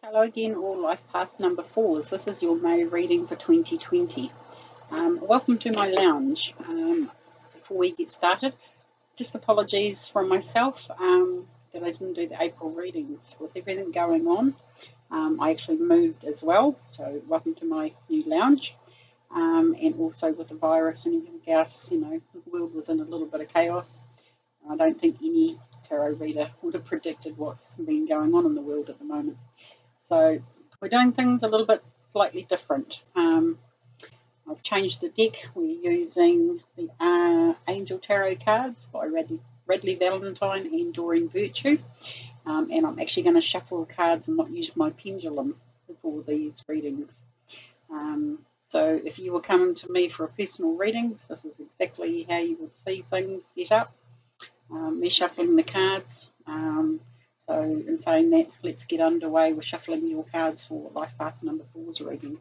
Hello again, all life path number fours. This is your May reading for 2020. Welcome to my lounge. Before we get started, just apologies from myself that I didn't do the April readings. With everything going on, I actually moved as well, so welcome to my new lounge. And also with the virus and everything else, the world was in a little bit of chaos. I don't think any tarot reader would have predicted what's been going on in the world at the moment. So we're doing things a little bit slightly different. I've changed the deck. We're using the Angel Tarot cards by Radleigh Valentine and Doreen Virtue. And I'm actually going to shuffle the cards and not use my pendulum for these readings. So if you were coming to me for a personal reading, this is exactly how you would see things set up. Me shuffling the cards. So in saying that, let's get underway with shuffling your cards for Life Path number 4's reading.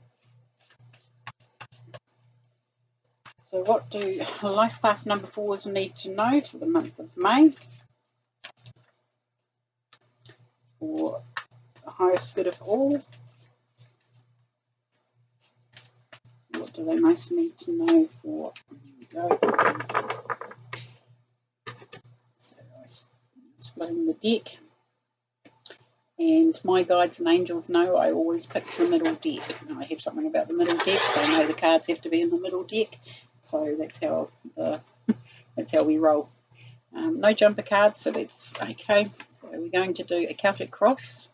So what do Life Path number 4's need to know for the month of May? For the highest good of all, what do they most need to know for, here we go. So I'm splitting the deck. And my guides and angels know I always pick the middle deck. I have something about the middle deck. They know the cards have to be in the middle deck, so that's how we roll. No jumper cards, so that's okay. So we're going to do a Celtic cross.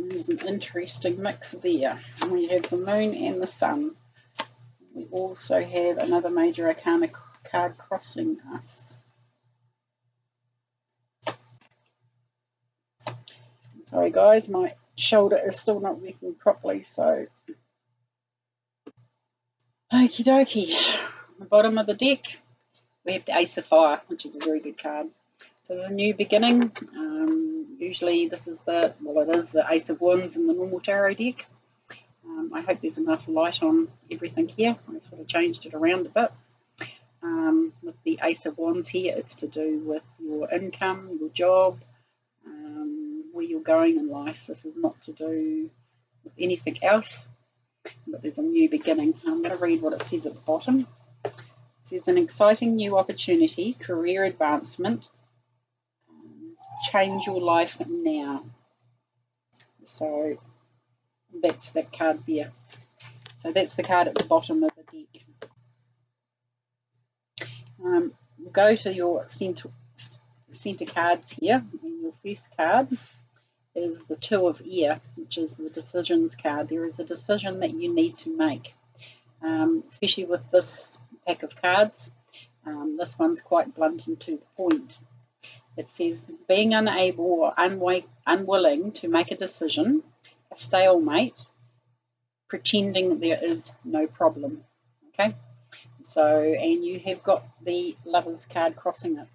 There's an interesting mix there. We have the moon and the sun. We also have another major arcana card crossing us. Sorry guys, my shoulder is still not working properly, so okie dokie. On the bottom of the deck, we have the Ace of Fire, which is a very good card. So there's a new beginning. Usually this is it is the Ace of Wands in the normal tarot deck. I hope there's enough light on everything here. I've sort of changed it around a bit. With the Ace of Wands here, it's to do with your income, your job, where you're going in life. This is not to do with anything else, but there's a new beginning. I'm going to read what it says at the bottom. It says an exciting new opportunity, career advancement, change your life now. So that's that card there. So that's the card at the bottom of the deck. Go to your center cards here, and your first card is the Two of Air, which is the decisions card. There is a decision that you need to make, especially with this pack of cards. This one's quite blunt and to the point. It says being unable or unwilling to make a decision, a stalemate, pretending there is no problem. Okay, so and you have got the Lovers card crossing it.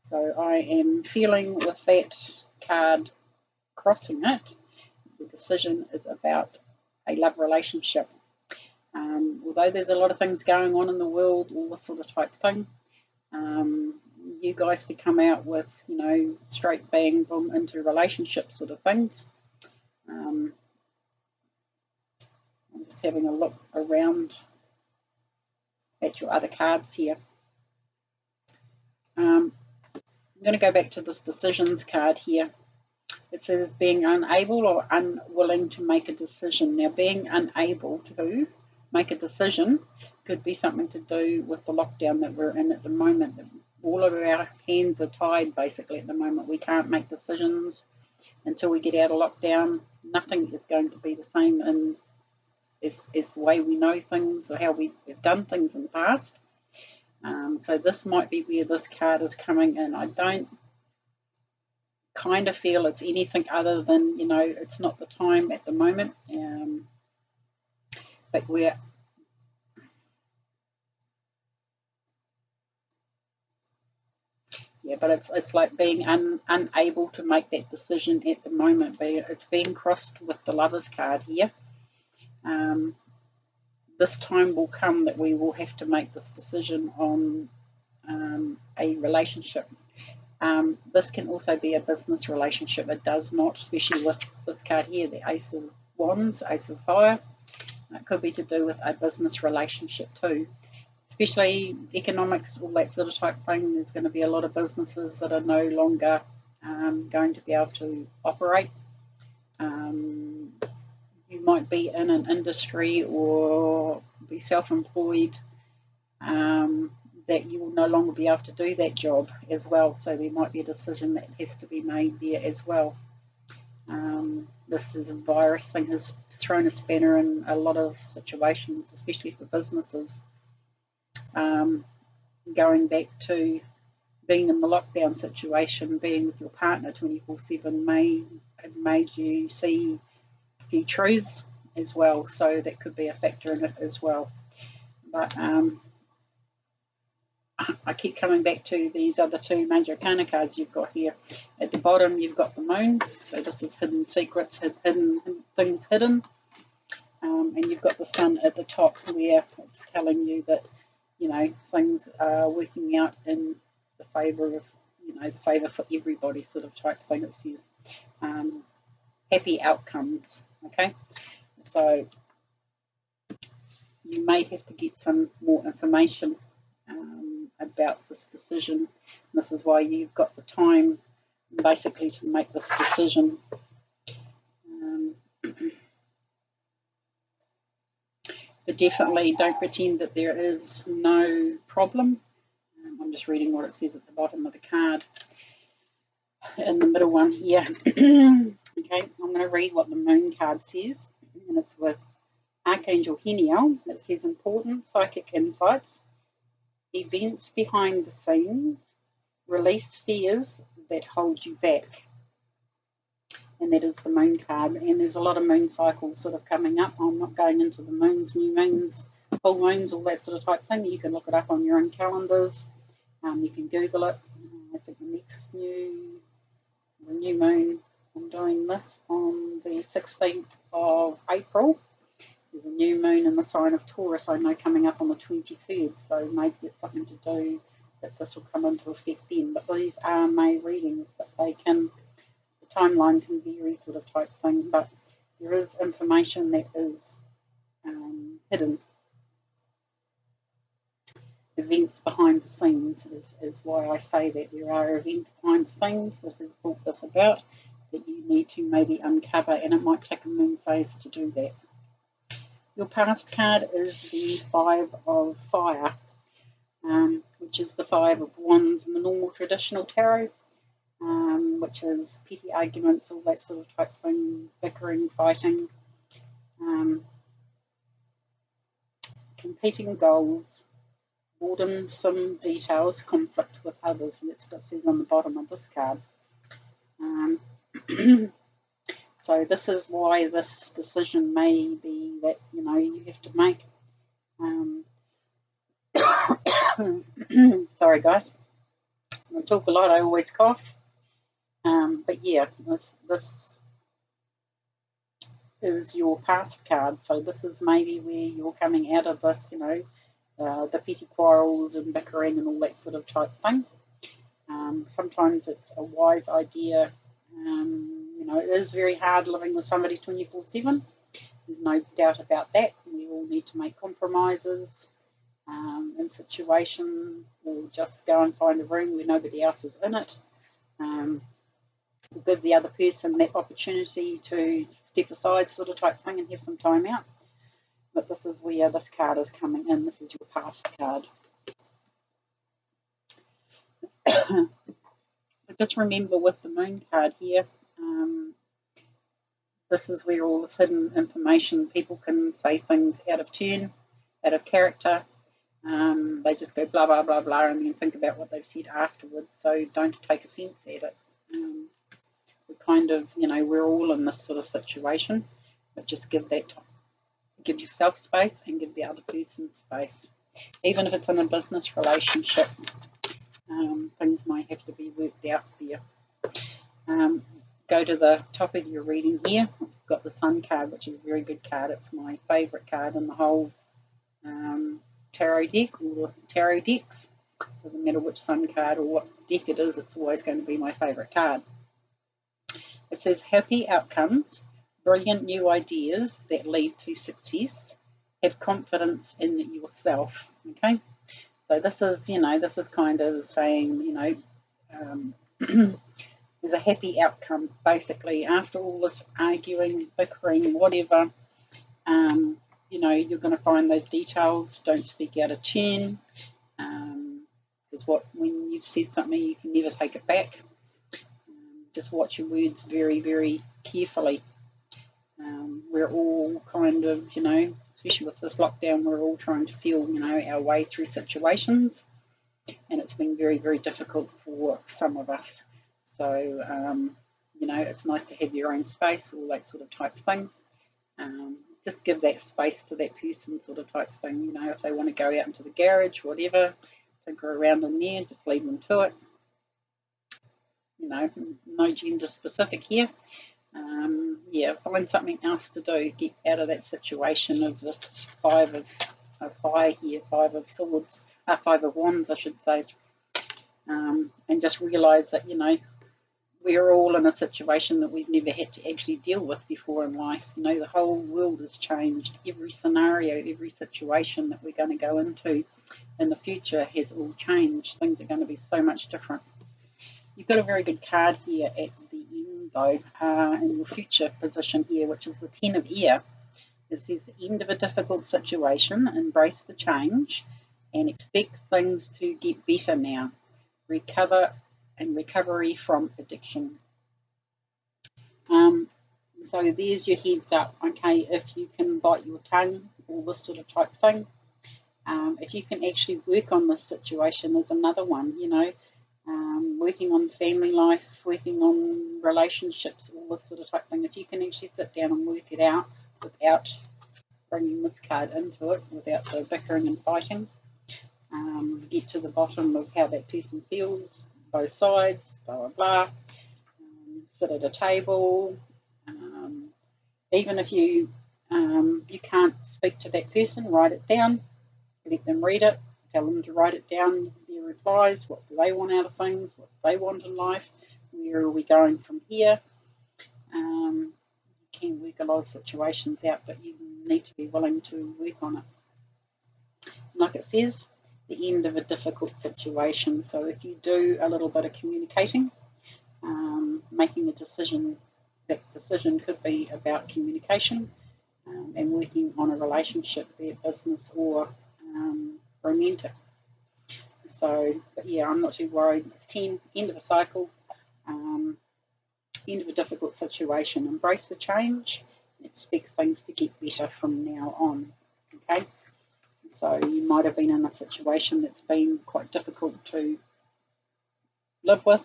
So I am feeling with that card crossing it, the decision is about a love relationship. Although there's a lot of things going on in the world, all this sort of type thing, you guys could come out with, straight bang, boom, into relationship sort of things. I'm just having a look around at your other cards here. I'm going to go back to this decisions card here. It says being unable or unwilling to make a decision. Now, being unable to make a decision could be something to do with the lockdown that we're in at the moment. All of our hands are tied basically at the moment. We can't make decisions until we get out of lockdown. Nothing is going to be the same as the way we know things or how we have done things in the past. So this might be where this card is coming in. I don't kind of feel it's anything other than, it's not the time at the moment. But we're it's like being unable to make that decision at the moment. But it's being crossed with the Lovers card here. this time will come that we will have to make this decision on a relationship. This can also be a business relationship. It does not, especially with this card here, the Ace of Wands, Ace of Fire. It could be to do with a business relationship too, especially economics, all that sort of type thing. There's going to be a lot of businesses that are no longer going to be able to operate. You might be in an industry or be self-employed that you will no longer be able to do that job as well. So there might be a decision that has to be made there as well. This is a virus thing has thrown a spanner in a lot of situations, especially for businesses. Going back to being in the lockdown situation, being with your partner 24/7 may have made you see a few truths as well. So that could be a factor in it as well. But I keep coming back to these other two major arcana cards you've got here. At the bottom, you've got the moon. So this is hidden secrets, hidden things hidden. And you've got the sun at the top where it's telling you that, you know, things are working out in the favour of, you know, the favour for everybody sort of type thing. It says happy outcomes, okay? So you may have to get some more information about this decision. This is why you've got the time basically to make this decision. But definitely don't pretend that there is no problem. I'm just reading what it says at the bottom of the card. In the middle one here. Okay, I'm going to read what the moon card says, and it's with Archangel Heniel. It says important psychic insights, events behind the scenes, release fears that hold you back. And that is the moon card. And there's a lot of moon cycles sort of coming up. I'm not going into the moons, new moons, full moons, all that sort of type thing. You can look it up on your own calendars. You can Google it. I think the next new moon, I'm doing this on the 16th of April. There's a new moon in the sign of Taurus, I know, coming up on the 23rd, so maybe it's something to do that this will come into effect then. But these are May readings, but they can, the timeline can vary sort of type thing, but there is information that is hidden. Events behind the scenes is why I say that there are events behind the scenes that has brought this about that you need to maybe uncover, and it might take a moon phase to do that. Your past card is the Five of Fire, which is the Five of Wands in the normal traditional tarot, which is petty arguments, all that sort of type thing, bickering, fighting, competing goals, boredom, some details, conflict with others, and that's what it says on the bottom of this card. So this is why this decision may be that, you know, you have to make. Sorry guys, I talk a lot, I always cough. But yeah, this is your past card, so this is maybe where you're coming out of this, you know, the petty quarrels and bickering and all that sort of type thing. Sometimes it's a wise idea. You know, it is very hard living with somebody 24/7. There's no doubt about that. We all need to make compromises in situations, or just go and find a room where nobody else is in it. Give the other person that opportunity to step aside sort of type thing and have some time out. But this is where this card is coming in. This is your past card. But just remember with the moon card here, this is where all this hidden information, people can say things out of turn, out of character. They just go blah, blah, blah, blah, and then think about what they've said afterwards. So don't take offence at it. We kind of, you know, we're all in this sort of situation, but just give yourself space and give the other person space. Even if it's in a business relationship, things might have to be worked out there. Go to the top of your reading here. I've got the Sun card, which is a very good card. It's my favourite card in the whole tarot deck or tarot decks. Doesn't matter which sun card or what deck it is, it's always going to be my favourite card. It says happy outcomes, brilliant new ideas that lead to success, have confidence in yourself. Okay, so this is kind of saying, there's a happy outcome basically after all this arguing, bickering, whatever. You're going to find those details. Don't speak out of turn, because when you've said something, you can never take it back. Just watch your words very, very carefully. We're all kind of, especially with this lockdown, we're all trying to feel, our way through situations, and it's been very, very difficult for some of us. So, it's nice to have your own space, all that sort of type thing. Just give that space to that person sort of type thing. If they want to go out into the garage, whatever, tinker around in there, just leave them to it. No gender specific here. Find something else to do. Get out of that situation of this five of wands, I should say, and just realise that we're all in a situation that we've never had to actually deal with before in life. The whole world has changed. Every scenario, every situation that we're going to go into in the future has all changed. Things are going to be so much different. You've got a very good card here at the end, though, in your future position here, which is the Ten of Air. It says the end of a difficult situation, embrace the change, and expect things to get better now. Recovery from addiction. So there's your heads up, okay, if you can bite your tongue, all this sort of type thing. If you can actually work on this situation is another one, working on family life, working on relationships, all this sort of type thing. If you can actually sit down and work it out without bringing this card into it, without the bickering and fighting, get to the bottom of how that person feels, both sides, blah, blah, blah. Sit at a table. Even if you can't speak to that person, write it down, let them read it, tell them to write it down, their replies, what do they want out of things, what do they want in life, where are we going from here. You can work a lot of situations out, but you need to be willing to work on it. Like it says, the end of a difficult situation. So if you do a little bit of communicating, making a decision, that decision could be about communication and working on a relationship, be it business or romantic. So, but yeah, I'm not too worried. It's 10, end of a cycle, end of a difficult situation. Embrace the change and expect things to get better from now on. Okay, so you might have been in a situation that's been quite difficult to live with,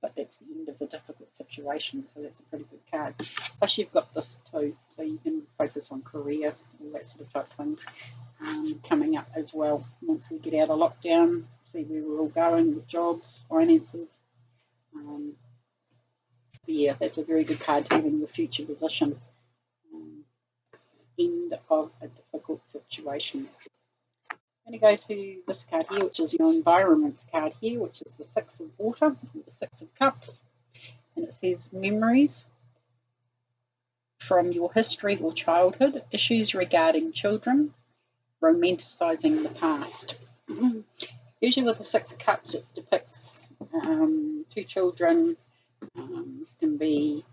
but that's the end of the difficult situation, so that's a pretty good card. Plus you've got this too, so you can focus on career, all that sort of type thing coming up as well. Once we get out of lockdown, see where we're all going with jobs, finances. Yeah, that's a very good card to have in your future position. End of a difficult situation. I'm going to go to this card here, which is your environments card here, which is the Six of Water, or the Six of Cups. And it says memories from your history or childhood, issues regarding children, romanticising the past. Usually with the Six of Cups, it depicts two children. This can be,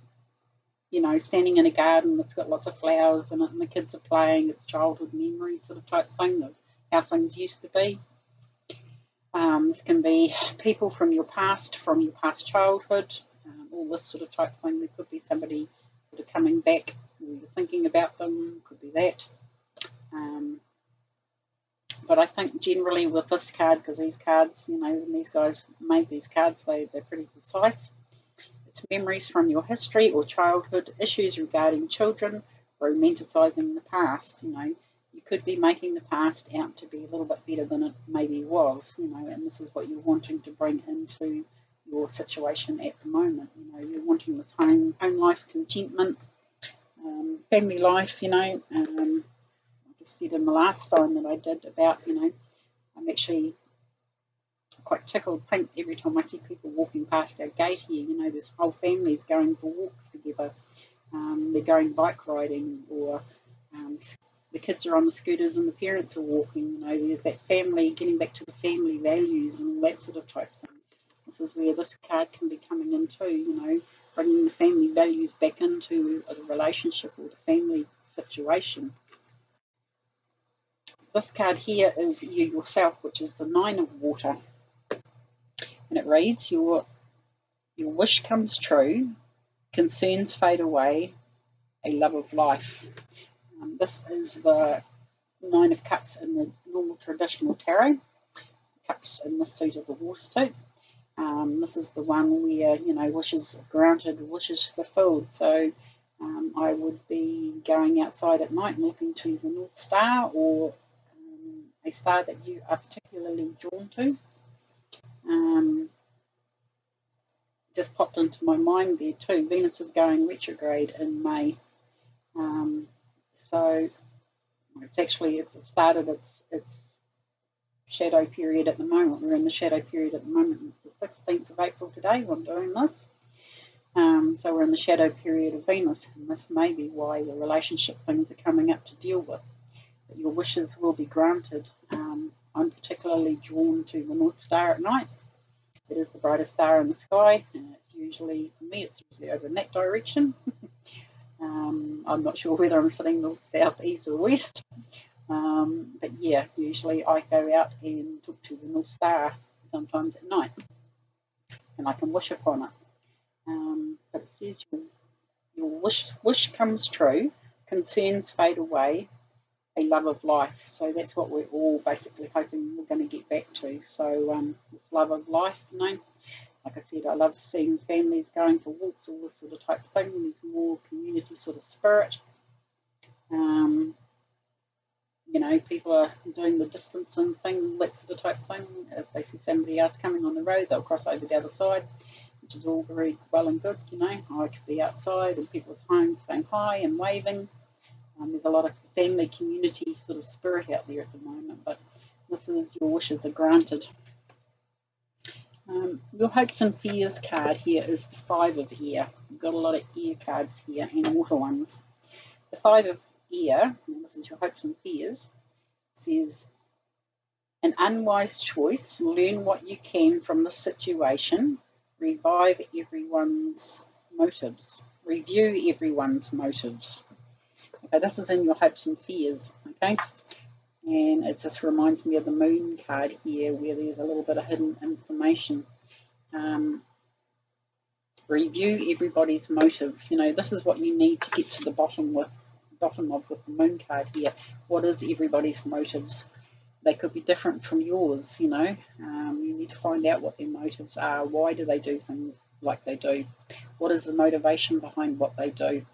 standing in a garden that's got lots of flowers in it and the kids are playing. It's childhood memory sort of type thing of how things used to be. This can be people from your past childhood, all this sort of type thing. There could be somebody sort of coming back, or you're thinking about them, could be that. But I think generally with this card, because these cards, when these guys made these cards, they're pretty precise. It's memories from your history or childhood, issues regarding children, romanticising the past. You could be making the past out to be a little bit better than it maybe was, and this is what you're wanting to bring into your situation at the moment. You're wanting this home life, contentment, family life, like I said in the last sign that I did about, I'm actually quite tickled pink every time I see people walking past our gate here. There's whole families going for walks together. They're going bike riding, or the kids are on the scooters and the parents are walking. There's that family, getting back to the family values and all that sort of type thing. This is where this card can be coming into, bringing the family values back into a relationship or the family situation. This card here is you yourself, which is the 9 of water. And it reads, your wish comes true, concerns fade away, a love of life. This is the 9 of Cups in the normal traditional tarot. Cups in the suit of the water suit. This is the one where, wishes granted, wishes fulfilled. So I would be going outside at night and looking to the North Star, or a star that you are particularly drawn to. Just popped into my mind there too. Venus is going retrograde in May. So it's started its shadow period at the moment. We're in the shadow period at the moment. It's the 16th of April today when I'm doing this. So we're in the shadow period of Venus, and this may be why the relationship things are coming up to deal with. But your wishes will be granted. I'm particularly drawn to the North Star at night. It is the brightest star in the sky, and it's usually, for me, it's usually over in that direction. I'm not sure whether I'm sitting north, south, east or west. But yeah, usually I go out and talk to the North Star sometimes at night, and I can wish upon it. But it says your wish comes true, concerns fade away, a love of life. So that's what we're all basically hoping we're going to get back to. So this love of life, like I said, I love seeing families going for walks, all this sort of type of thing. There's more community sort of spirit. People are doing the distancing thing, that sort of type of thing. If they see somebody else coming on the road, they'll cross over the other side, which is all very well and good. I could be outside in people's homes saying hi and waving. There's a lot of family community sort of spirit out there at the moment, but this is your wishes are granted. Your hopes and fears card here is the 5 of air. You've got a lot of air cards here and water ones. The 5 of air, and this is your hopes and fears, says an unwise choice, learn what you can from the situation, review everyone's motives. Okay, this is in your hopes and fears, okay? And it just reminds me of the moon card here, where there's a little bit of hidden information. Review everybody's motives. This is what you need to get to the bottom of with the moon card here. What is everybody's motives? They could be different from yours. You need to find out what their motives are. Why do they do things like they do? What is the motivation behind what they do?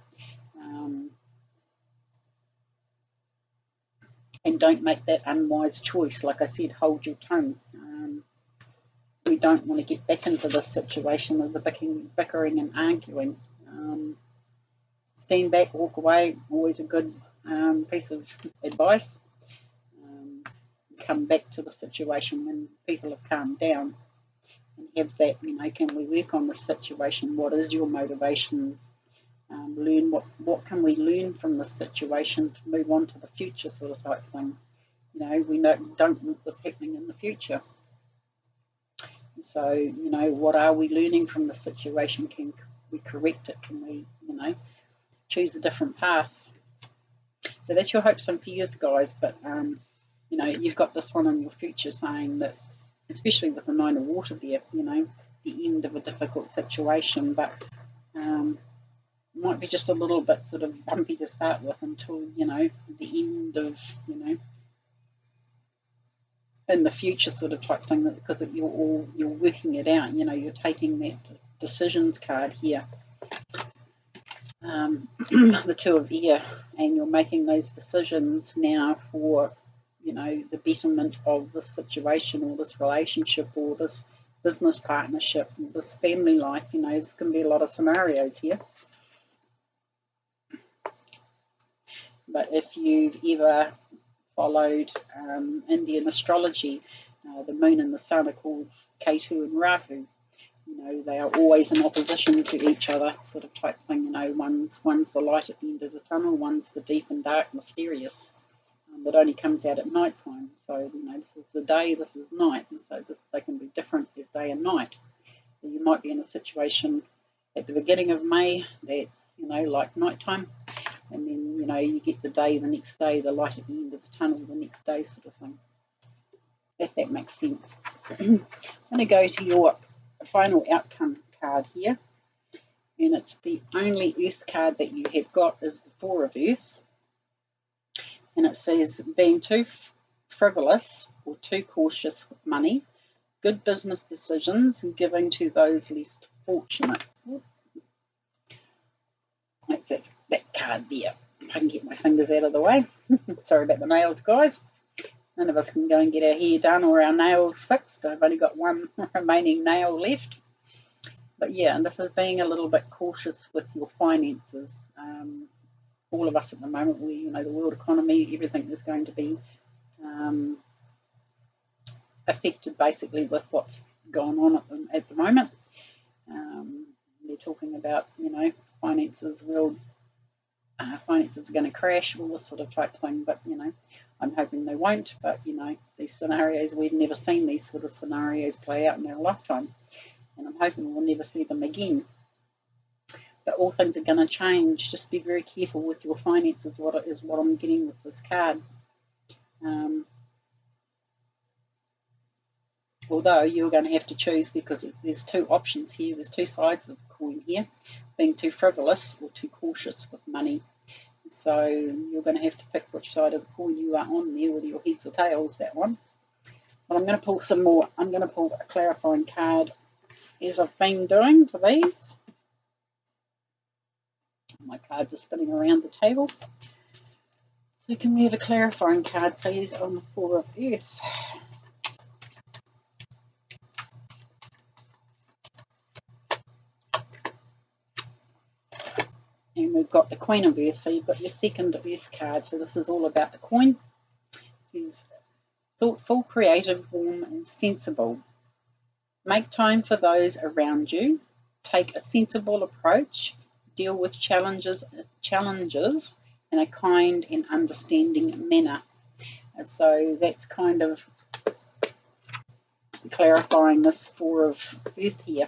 And don't make that unwise choice. Like I said, hold your tongue. We don't want to get back into this situation of the bickering and arguing. Stand back, walk away, always a good piece of advice. Come back to the situation when people have calmed down and have that, can we work on this situation? What is your motivations? Learn what can we learn from this situation to move on to the future sort of type thing. We don't want this happening in the future. So, what are we learning from the situation? Can we correct it? Can we, choose a different path? So that's your hopes and fears, guys. But, you've got this one in your future saying that, especially with the 9 of water there, the end of a difficult situation. But might be just a little bit sort of bumpy to start with until, the end of, in the future sort of type thing, because you're working it out. You're taking that decisions card here, the 2 of air, and you're making those decisions now for the betterment of this situation or this relationship or this business partnership, this family life. There's going to be a lot of scenarios here. But if you've ever followed Indian astrology. The moon and the sun are called Ketu and Rahu. They are always in opposition to each other, sort of type thing. One's the light at the end of the tunnel, one's the deep and dark, mysterious, that only comes out at night time. So, this is the day, this is night, and so they can be different as day and night. So you might be in a situation at the beginning of May that's, like night time, and then, you get the day the next day, the light at the end of the tunnel the next day, sort of thing, if that makes sense. I'm going to go to your final outcome card here, and it's the only Earth card that you have got is the Four of Earth, and it says being too frivolous or too cautious with money, good business decisions, and giving to those less fortunate. That's that card there. If I can get my fingers out of the way. Sorry about the nails, guys. None of us can go and get our hair done or our nails fixed. I've only got one remaining nail left. But yeah, and this is being a little bit cautious with your finances. All of us at the moment, the world economy, everything is going to be affected basically with what's going on at the moment. They're talking about, finances are going to crash, all this sort of type thing, but I'm hoping they won't. But these scenarios, we've never seen these sort of scenarios play out in our lifetime, and I'm hoping we'll never see them again. But all things are going to change. Just be very careful with your finances. What I'm getting with this card. Although you're going to have to choose, because there's two options here. There's two sides of the coin here, being too frivolous or too cautious with money. So you're going to have to pick which side of the coin you are on there, whether your heads or tails, that one. But I'm going to pull some more. I'm going to pull a clarifying card as I've been doing for these. My cards are spinning around the table. So can we have a clarifying card, please, on the Four of Earth? And we've got the Queen of Earth, so you've got your second Earth card. So this is all about the coin. It's thoughtful, creative, warm, and sensible. Make time for those around you. Take a sensible approach. Deal with challenges in a kind and understanding manner. So that's kind of clarifying this Four of Earth here.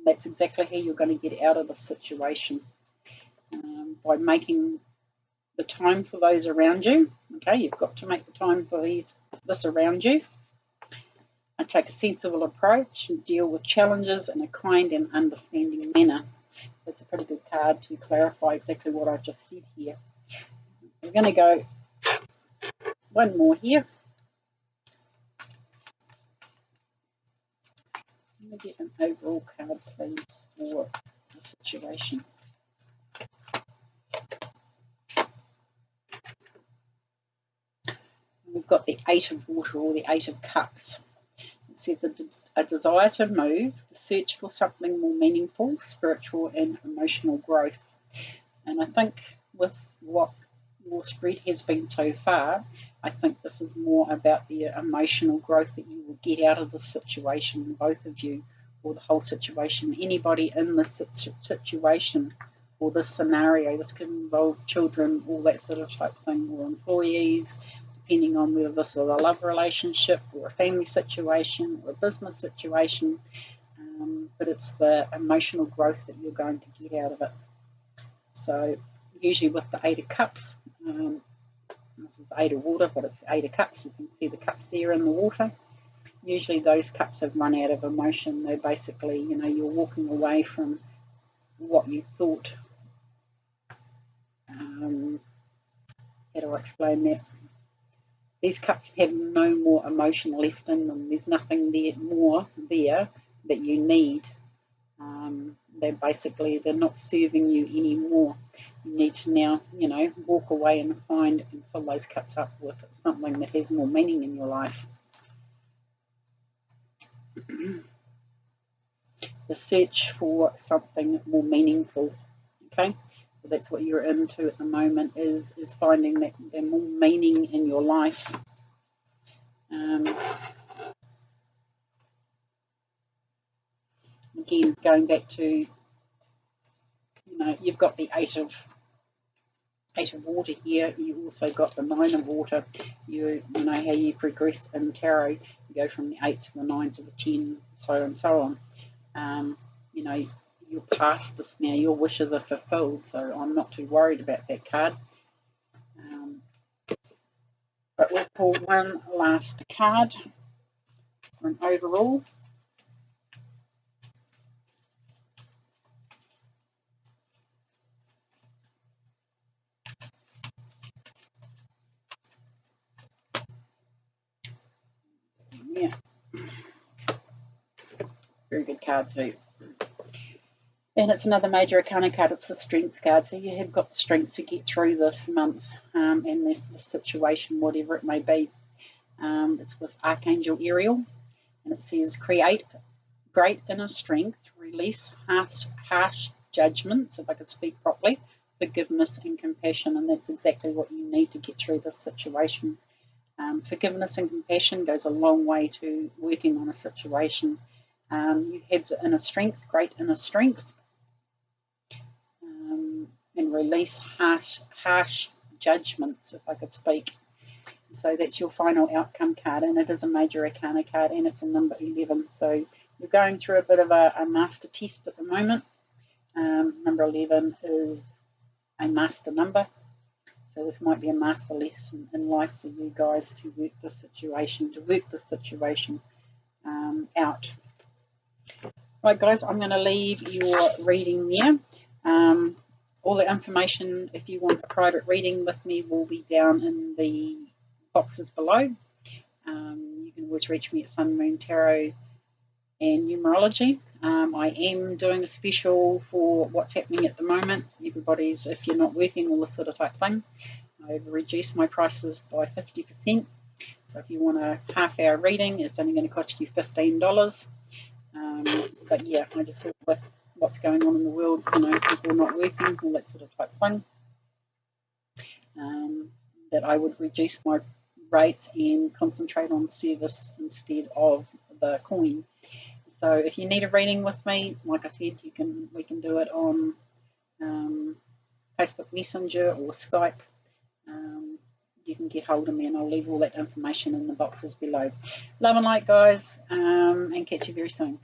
That's exactly how you're going to get out of the situation, by making the time for those around you. Okay, you've got to make the time for this around you. And take a sensible approach and deal with challenges in a kind and understanding manner. That's a pretty good card to clarify exactly what I've just said here. We're going to go one more here. Let me get an overall card, please, for the situation. We've got the Eight of Water, or the Eight of Cups. It says a desire to move, the search for something more meaningful, spiritual and emotional growth. And I think with what your spread has been so far, I think this is more about the emotional growth that you will get out of this situation, both of you, or the whole situation. Anybody in this situation or this scenario, this could involve children, all that sort of type thing, or employees, depending on whether this is a love relationship or a family situation or a business situation. But it's the emotional growth that you're going to get out of it. So usually with the Eight of Cups, this is the Eight of Water, but it's the Eight of Cups. You can see the cups there in the water. Usually those cups have run out of emotion. They're basically, you're walking away from what you thought. How do I explain that? These cups have no more emotion left in them. There's nothing more there that you need. They're not serving you anymore. You need to now, walk away and find and fill those cups up with something that has more meaning in your life. The search for something more meaningful. Okay, that's what you're into at the moment, is finding that more meaning in your life. Again, going back to, you've got the eight of water here. You've also got the nine of water. You know how you progress in tarot. You go from the 8 to the 9 to the 10, so and so on. You're past this now. Your wishes are fulfilled, so I'm not too worried about that card. But we'll pull one last card for an overall. Yeah, very good card too. And it's another major arcana card. It's the strength card. So you have got the strength to get through this month and this situation, whatever it may be. It's with Archangel Ariel, and it says, create great inner strength, release harsh judgments, if I could speak properly, forgiveness and compassion. And that's exactly what you need to get through this situation. Forgiveness and compassion goes a long way to working on a situation. You have the inner strength, great inner strength, and release harsh judgments, if I could speak. So that's your final outcome card, and it is a major arcana card, and it's a number 11. So you're going through a bit of a master test at the moment. Number 11 is a master number. So this might be a master lesson in life for you guys to work this situation, out. Right, guys, I'm going to leave your reading there. All the information, if you want a private reading with me, will be down in the boxes below. You can always reach me at Sun, Moon, Tarot and Numerology. I am doing a special for what's happening at the moment. Everybody's, if you're not working, all this sort of type thing. I've reduced my prices by 50%. So if you want a half-hour reading, it's only going to cost you $15. But yeah, I just thought with what's going on in the world, people not working, all that sort of type thing, that I would reduce my rates and concentrate on service instead of the coin. So if you need a reading with me, like I said, we can do it on Facebook Messenger or Skype. You can get hold of me, and I'll leave all that information in the boxes below. Love and light, guys, and catch you very soon.